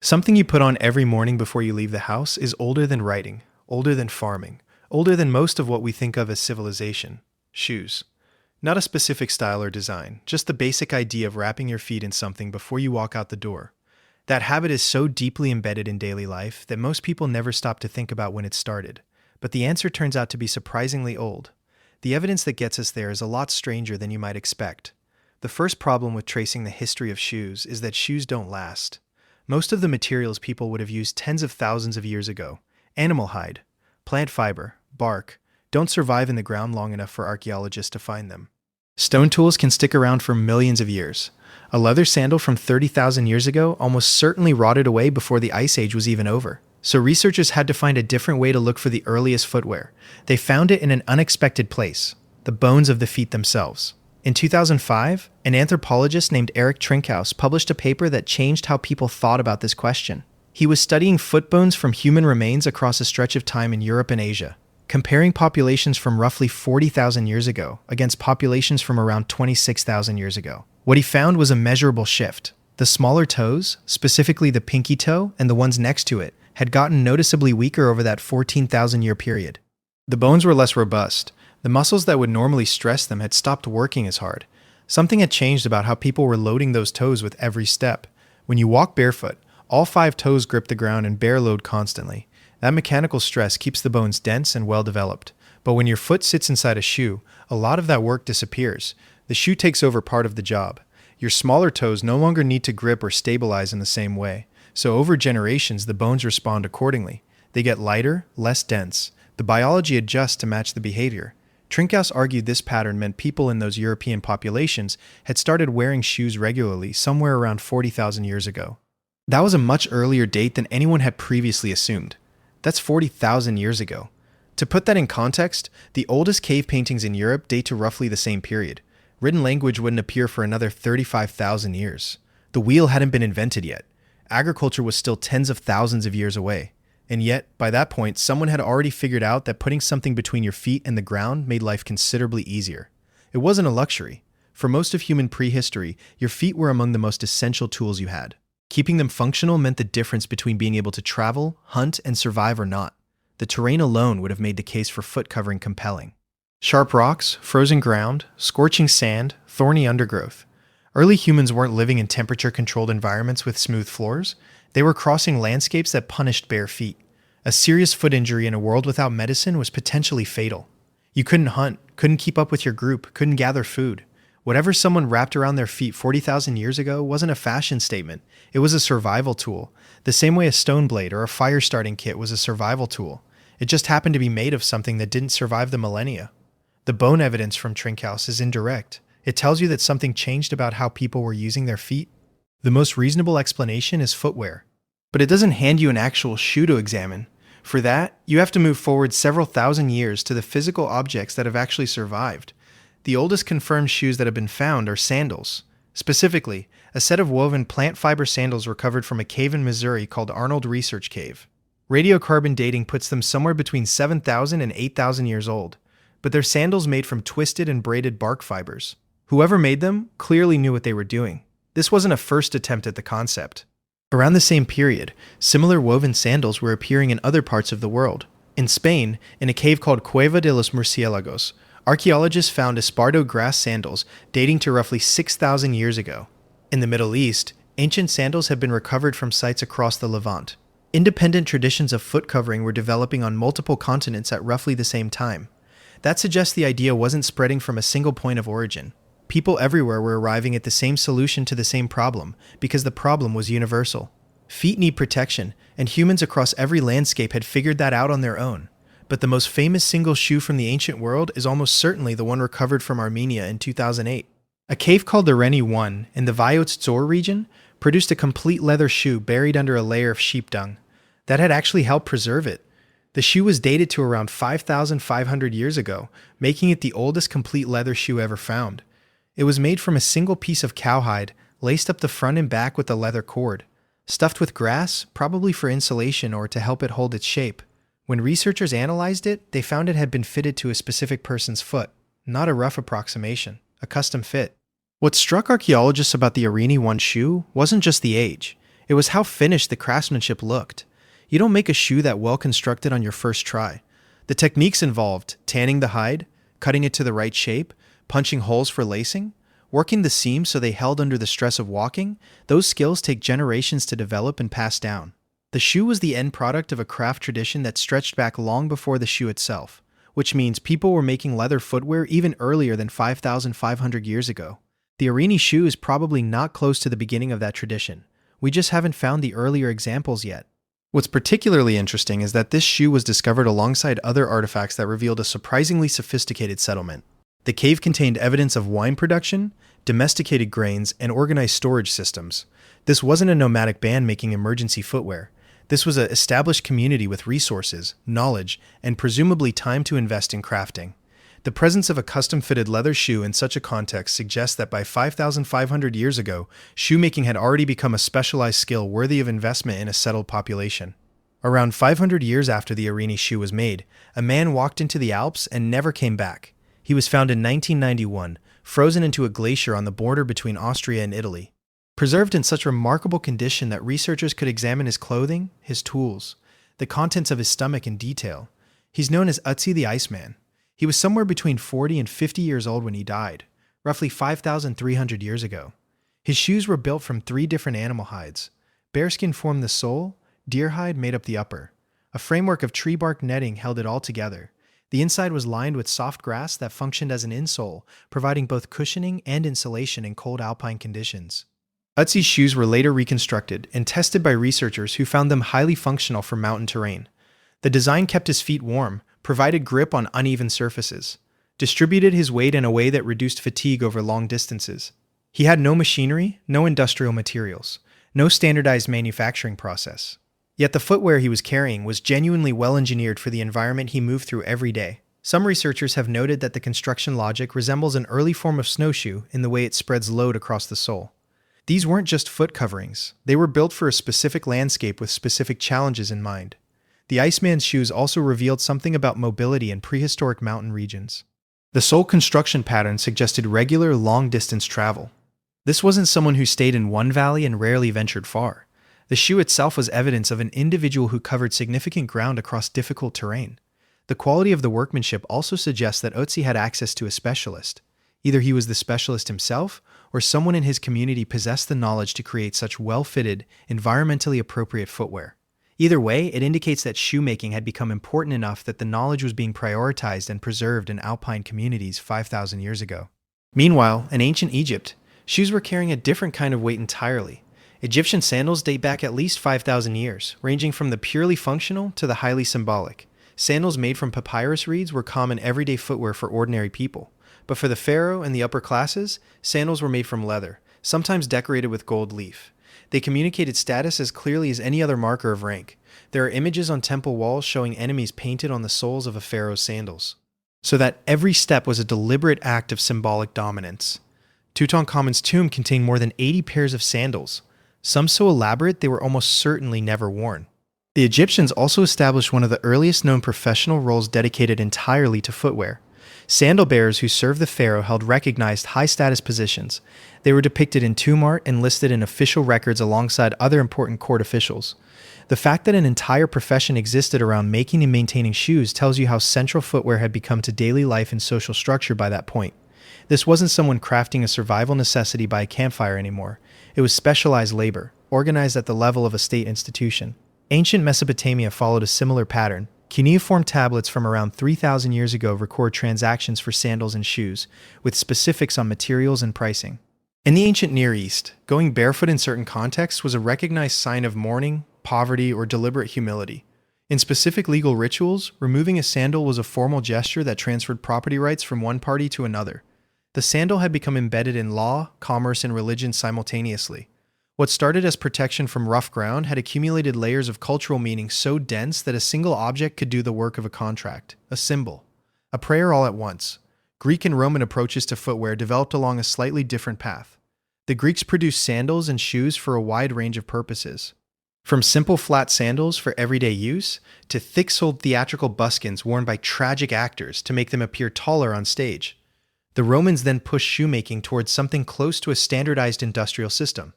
Something you put on every morning before you leave the house is older than writing, older than farming, older than most of what we think of as civilization. Shoes. Not a specific style or design, just the basic idea of wrapping your feet in something before you walk out the door. That habit is so deeply embedded in daily life that most people never stop to think about when it started. But the answer turns out to be surprisingly old. The evidence that gets us there is a lot stranger than you might expect. The first problem with tracing the history of shoes is that shoes don't last. Most of the materials people would have used tens of thousands of years ago, animal hide, plant fiber, bark, don't survive in the ground long enough for archaeologists to find them. Stone tools can stick around for millions of years. A leather sandal from 30,000 years ago almost certainly rotted away before the Ice Age was even over. So researchers had to find a different way to look for the earliest footwear. They found it in an unexpected place, the bones of the feet themselves. In 2005, an anthropologist named Erik Trinkaus published a paper that changed how people thought about this question. He was studying foot bones from human remains across a stretch of time in Europe and Asia, comparing populations from roughly 40,000 years ago against populations from around 26,000 years ago. What he found was a measurable shift. The smaller toes, specifically the pinky toe and the ones next to it, had gotten noticeably weaker over that 14,000-year period. The bones were less robust. The muscles that would normally stress them had stopped working as hard. Something had changed about how people were loading those toes with every step. When you walk barefoot, all 5 toes grip the ground and bear load constantly. That mechanical stress keeps the bones dense and well developed. But when your foot sits inside a shoe, a lot of that work disappears. The shoe takes over part of the job. Your smaller toes no longer need to grip or stabilize in the same way. So over generations, the bones respond accordingly. They get lighter, less dense. The biology adjusts to match the behavior. Trinkaus argued this pattern meant people in those European populations had started wearing shoes regularly somewhere around 40,000 years ago. That was a much earlier date than anyone had previously assumed. That's 40,000 years ago. To put that in context, the oldest cave paintings in Europe date to roughly the same period. Written language wouldn't appear for another 35,000 years. The wheel hadn't been invented yet. Agriculture was still tens of thousands of years away. And yet, by that point, someone had already figured out that putting something between your feet and the ground made life considerably easier. It wasn't a luxury. For most of human prehistory, your feet were among the most essential tools you had. Keeping them functional meant the difference between being able to travel, hunt, and survive or not. The terrain alone would have made the case for foot covering compelling. Sharp rocks, frozen ground, scorching sand, thorny undergrowth. Early humans weren't living in temperature-controlled environments with smooth floors. They were crossing landscapes that punished bare feet. A serious foot injury in a world without medicine was potentially fatal. You couldn't hunt, couldn't keep up with your group, couldn't gather food. Whatever someone wrapped around their feet 40,000 years ago wasn't a fashion statement. It was a survival tool, the same way a stone blade or a fire-starting kit was a survival tool. It just happened to be made of something that didn't survive the millennia. The bone evidence from Trinkaus is indirect. It tells you that something changed about how people were using their feet. The most reasonable explanation is footwear. But it doesn't hand you an actual shoe to examine. For that, you have to move forward several thousand years to the physical objects that have actually survived. The oldest confirmed shoes that have been found are sandals. Specifically, a set of woven plant fiber sandals recovered from a cave in Missouri called Arnold Research Cave. Radiocarbon dating puts them somewhere between 7,000 and 8,000 years old. But they're sandals made from twisted and braided bark fibers. Whoever made them clearly knew what they were doing. This wasn't a first attempt at the concept. Around the same period, similar woven sandals were appearing in other parts of the world. In Spain, in a cave called Cueva de los Murciélagos, archaeologists found esparto grass sandals dating to roughly 6,000 years ago. In the Middle East, ancient sandals have been recovered from sites across the Levant. Independent traditions of foot covering were developing on multiple continents at roughly the same time. That suggests the idea wasn't spreading from a single point of origin. People everywhere were arriving at the same solution to the same problem, because the problem was universal. Feet need protection, and humans across every landscape had figured that out on their own. But the most famous single shoe from the ancient world is almost certainly the one recovered from Armenia in 2008. A cave called the Reni 1 in the Vayots Dzor region produced a complete leather shoe buried under a layer of sheep dung. That had actually helped preserve it. The shoe was dated to around 5,500 years ago, making it the oldest complete leather shoe ever found. It was made from a single piece of cowhide, laced up the front and back with a leather cord. Stuffed with grass, probably for insulation or to help it hold its shape. When researchers analyzed it, they found it had been fitted to a specific person's foot, not a rough approximation, a custom fit. What struck archaeologists about the Reni 1 shoe wasn't just the age. It was how finished the craftsmanship looked. You don't make a shoe that well constructed on your first try. The techniques involved tanning the hide, cutting it to the right shape, punching holes for lacing, working the seams so they held under the stress of walking. Those skills take generations to develop and pass down. The shoe was the end product of a craft tradition that stretched back long before the shoe itself, which means people were making leather footwear even earlier than 5,500 years ago. The Arini shoe is probably not close to the beginning of that tradition. We just haven't found the earlier examples yet. What's particularly interesting is that this shoe was discovered alongside other artifacts that revealed a surprisingly sophisticated settlement. The cave contained evidence of wine production, domesticated grains, and organized storage systems. This wasn't a nomadic band making emergency footwear. This was an established community with resources, knowledge, and presumably time to invest in crafting. The presence of a custom-fitted leather shoe in such a context suggests that by 5,500 years ago, shoemaking had already become a specialized skill worthy of investment in a settled population. Around 500 years after the Arini shoe was made, a man walked into the Alps and never came back. He was found in 1991, frozen into a glacier on the border between Austria and Italy. Preserved in such remarkable condition that researchers could examine his clothing, his tools, the contents of his stomach in detail. He's known as Ötzi the Iceman. He was somewhere between 40 and 50 years old when he died, roughly 5,300 years ago. His shoes were built from 3 different animal hides. Bearskin formed the sole, deer hide made up the upper. A framework of tree bark netting held it all together. The inside was lined with soft grass that functioned as an insole, providing both cushioning and insulation in cold alpine conditions. Ötzi's shoes were later reconstructed and tested by researchers who found them highly functional for mountain terrain. The design kept his feet warm, provided grip on uneven surfaces, distributed his weight in a way that reduced fatigue over long distances. He had no machinery, no industrial materials, no standardized manufacturing process. Yet the footwear he was carrying was genuinely well engineered for the environment he moved through every day. Some researchers have noted that the construction logic resembles an early form of snowshoe in the way it spreads load across the sole. These weren't just foot coverings. They were built for a specific landscape with specific challenges in mind. The Iceman's shoes also revealed something about mobility in prehistoric mountain regions. The sole construction pattern suggested regular, long-distance travel. This wasn't someone who stayed in one valley and rarely ventured far. The shoe itself was evidence of an individual who covered significant ground across difficult terrain. The quality of the workmanship also suggests that Ötzi had access to a specialist. Either he was the specialist himself, or someone in his community possessed the knowledge to create such well-fitted, environmentally appropriate footwear. Either way, it indicates that shoemaking had become important enough that the knowledge was being prioritized and preserved in alpine communities 5,000 years ago. Meanwhile, in ancient Egypt, shoes were carrying a different kind of weight entirely. Egyptian sandals date back at least 5,000 years, ranging from the purely functional to the highly symbolic. Sandals made from papyrus reeds were common everyday footwear for ordinary people. But for the pharaoh and the upper classes, sandals were made from leather, sometimes decorated with gold leaf. They communicated status as clearly as any other marker of rank. There are images on temple walls showing enemies painted on the soles of a pharaoh's sandals, so that every step was a deliberate act of symbolic dominance. Tutankhamun's tomb contained more than 80 pairs of sandals, some so elaborate they were almost certainly never worn. The Egyptians also established one of the earliest known professional roles dedicated entirely to footwear. Sandal bearers who served the pharaoh held recognized high-status positions. They were depicted in tomb art and listed in official records alongside other important court officials. The fact that an entire profession existed around making and maintaining shoes tells you how central footwear had become to daily life and social structure by that point. This wasn't someone crafting a survival necessity by a campfire anymore. It was specialized labor, organized at the level of a state institution. Ancient Mesopotamia followed a similar pattern. Cuneiform tablets from around 3,000 years ago record transactions for sandals and shoes, with specifics on materials and pricing. In the ancient Near East, going barefoot in certain contexts was a recognized sign of mourning, poverty, or deliberate humility. In specific legal rituals, removing a sandal was a formal gesture that transferred property rights from one party to another. The sandal had become embedded in law, commerce, and religion simultaneously. What started as protection from rough ground had accumulated layers of cultural meaning so dense that a single object could do the work of a contract, a symbol, a prayer all at once. Greek and Roman approaches to footwear developed along a slightly different path. The Greeks produced sandals and shoes for a wide range of purposes. From simple flat sandals for everyday use, to thick-soled theatrical buskins worn by tragic actors to make them appear taller on stage. The Romans then pushed shoemaking towards something close to a standardized industrial system.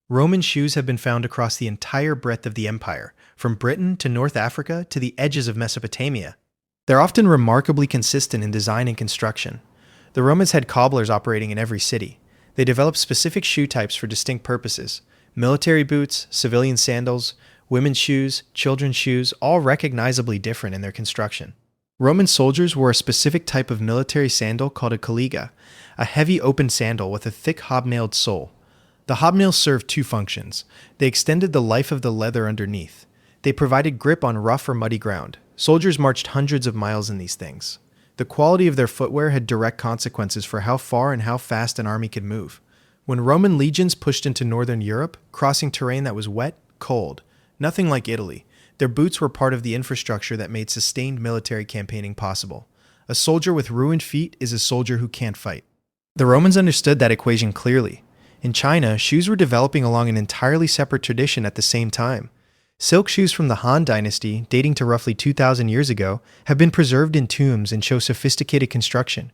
Roman shoes have been found across the entire breadth of the empire, from Britain to North Africa to the edges of Mesopotamia. They're often remarkably consistent in design and construction. The Romans had cobblers operating in every city. They developed specific shoe types for distinct purposes: military boots, civilian sandals, women's shoes, children's shoes, all recognizably different in their construction. Roman soldiers wore a specific type of military sandal called a caligae, a heavy open sandal with a thick hobnailed sole. The hobnails served two functions. They extended the life of the leather underneath. They provided grip on rough or muddy ground. Soldiers marched hundreds of miles in these things. The quality of their footwear had direct consequences for how far and how fast an army could move. When Roman legions pushed into northern Europe, crossing terrain that was wet, cold, nothing like Italy, their boots were part of the infrastructure that made sustained military campaigning possible. A soldier with ruined feet is a soldier who can't fight. The Romans understood that equation clearly. In China, shoes were developing along an entirely separate tradition at the same time. Silk shoes from the Han Dynasty, dating to roughly 2,000 years ago, have been preserved in tombs and show sophisticated construction.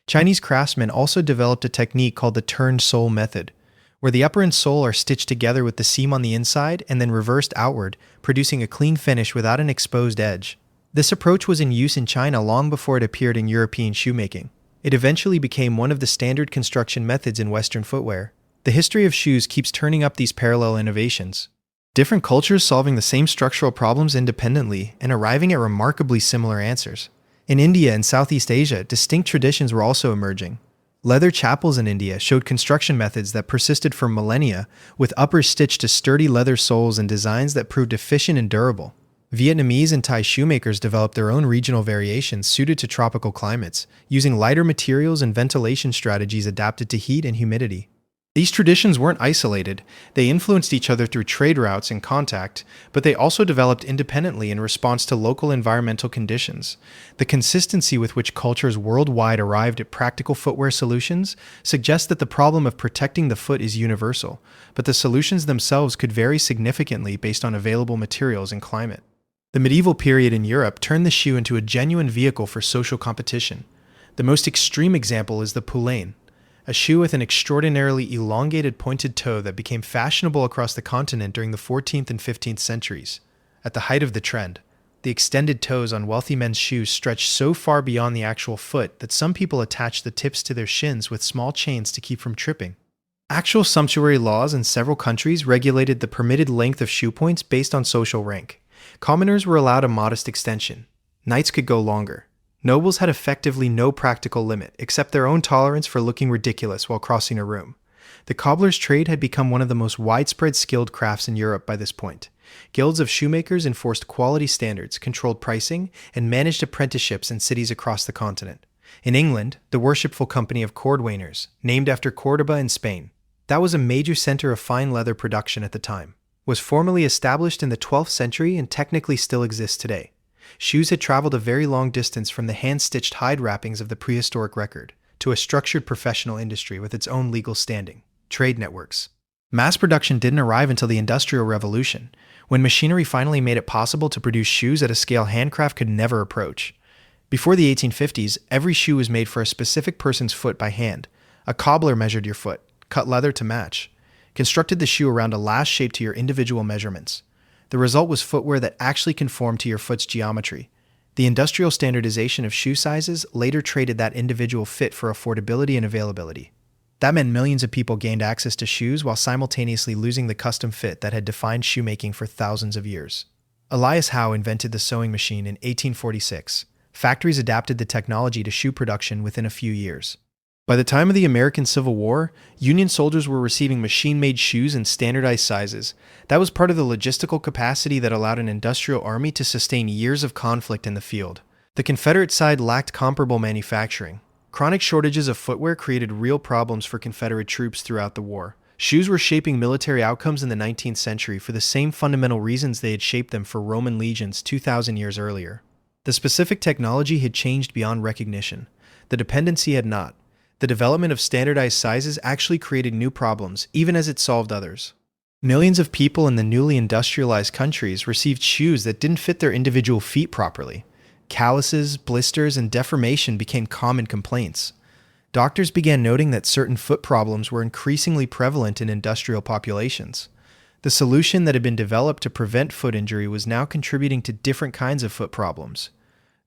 Chinese craftsmen also developed a technique called the turned sole method, where the upper and sole are stitched together with the seam on the inside and then reversed outward, producing a clean finish without an exposed edge. This approach was in use in China long before it appeared in European shoemaking. It eventually became one of the standard construction methods in Western footwear. The history of shoes keeps turning up these parallel innovations. Different cultures solving the same structural problems independently and arriving at remarkably similar answers. In India and Southeast Asia, distinct traditions were also emerging. Leather chapels in India showed construction methods that persisted for millennia, with uppers stitched to sturdy leather soles and designs that proved efficient and durable. Vietnamese and Thai shoemakers developed their own regional variations suited to tropical climates, using lighter materials and ventilation strategies adapted to heat and humidity. These traditions weren't isolated. They influenced each other through trade routes and contact, but they also developed independently in response to local environmental conditions. The consistency with which cultures worldwide arrived at practical footwear solutions suggests that the problem of protecting the foot is universal, but the solutions themselves could vary significantly based on available materials and climate. The medieval period in Europe turned the shoe into a genuine vehicle for social competition. The most extreme example is the poulaine, a shoe with an extraordinarily elongated pointed toe that became fashionable across the continent during the 14th and 15th centuries. At the height of the trend, the extended toes on wealthy men's shoes stretched so far beyond the actual foot that some people attached the tips to their shins with small chains to keep from tripping. Actual sumptuary laws in several countries regulated the permitted length of shoe points based on social rank. Commoners were allowed a modest extension. Knights could go longer. Nobles had effectively no practical limit, except their own tolerance for looking ridiculous while crossing a room. The cobbler's trade had become one of the most widespread skilled crafts in Europe by this point. Guilds of shoemakers enforced quality standards, controlled pricing, and managed apprenticeships in cities across the continent. In England, the Worshipful Company of Cordwainers, named after Córdoba in Spain, that was a major center of fine leather production at the time, was formally established in the 12th century and technically still exists today. Shoes had traveled a very long distance from the hand-stitched hide wrappings of the prehistoric record to a structured professional industry with its own legal standing, trade networks. Mass production didn't arrive until the Industrial Revolution, when machinery finally made it possible to produce shoes at a scale handcraft could never approach. Before the 1850s, every shoe was made for a specific person's foot by hand. A cobbler measured your foot, cut leather to match, constructed the shoe around a last shape to your individual measurements. The result was footwear that actually conformed to your foot's geometry. The industrial standardization of shoe sizes later traded that individual fit for affordability and availability. That meant millions of people gained access to shoes while simultaneously losing the custom fit that had defined shoemaking for thousands of years. Elias Howe invented the sewing machine in 1846. Factories adapted the technology to shoe production within a few years. By the time of the American Civil War, Union soldiers were receiving machine-made shoes in standardized sizes. That was part of the logistical capacity that allowed an industrial army to sustain years of conflict in the field. The Confederate side lacked comparable manufacturing. Chronic shortages of footwear created real problems for Confederate troops throughout the war. Shoes were shaping military outcomes in the 19th century for the same fundamental reasons they had shaped them for Roman legions 2,000 years earlier. The specific technology had changed beyond recognition. The dependency had not. The development of standardized sizes actually created new problems, even as it solved others. Millions of people in the newly industrialized countries received shoes that didn't fit their individual feet properly. Calluses, blisters, and deformation became common complaints. doctors began noting that certain foot problems were increasingly prevalent in industrial populations. The solution that had been developed to prevent foot injury was now contributing to different kinds of foot problems.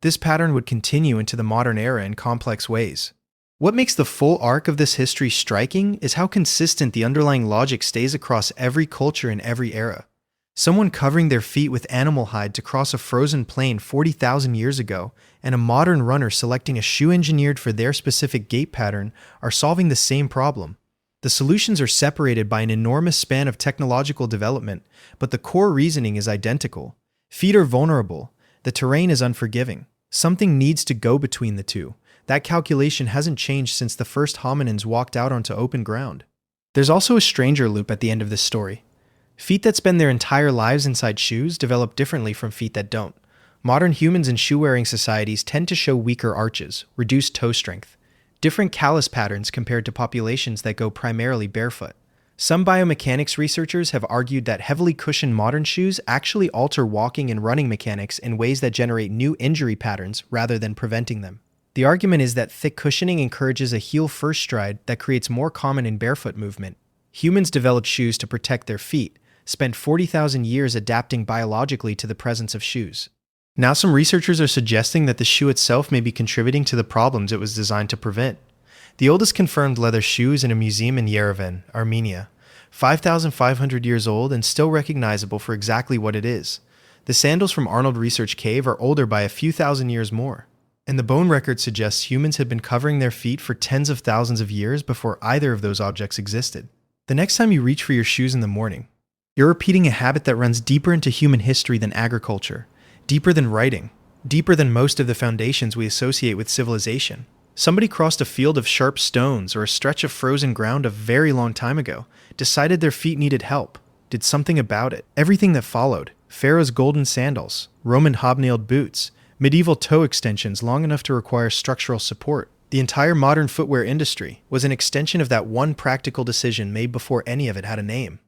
This pattern would continue into the modern era in complex ways. What makes the full arc of this history striking is how consistent the underlying logic stays across every culture in every era. Someone covering their feet with animal hide to cross a frozen plain 40,000 years ago, and a modern runner selecting a shoe engineered for their specific gait pattern are solving the same problem. The solutions are separated by an enormous span of technological development, but the core reasoning is identical. Feet are vulnerable. The terrain is unforgiving. Something needs to go between the two. That calculation hasn't changed since the first hominins walked out onto open ground. There's also a stranger loop at the end of this story. Feet that spend their entire lives inside shoes develop differently from feet that don't. Modern humans in shoe-wearing societies tend to show weaker arches, reduced toe strength, different callus patterns compared to populations that go primarily barefoot. Some biomechanics researchers have argued that heavily cushioned modern shoes actually alter walking and running mechanics in ways that generate new injury patterns rather than preventing them. The argument is that thick cushioning encourages a heel-first stride that creates more common in barefoot movement. Humans developed shoes to protect their feet, spent 40,000 years adapting biologically to the presence of shoes. Now some researchers are suggesting that the shoe itself may be contributing to the problems it was designed to prevent. The oldest confirmed leather shoe is in a museum in Yerevan, Armenia, 5,500 years old and still recognizable for exactly what it is. The sandals from Arnold Research Cave are older by a few thousand years more. And the bone record suggests humans had been covering their feet for tens of thousands of years before either of those objects existed. The next time you reach for your shoes in the morning, you're repeating a habit that runs deeper into human history than agriculture, deeper than writing, deeper than most of the foundations we associate with civilization. Somebody crossed a field of sharp stones or a stretch of frozen ground a very long time ago, decided their feet needed help, did something about it. Everything that followed, Pharaoh's golden sandals, Roman hobnailed boots, medieval toe extensions long enough to require structural support, the entire modern footwear industry was an extension of that one practical decision made before any of it had a name.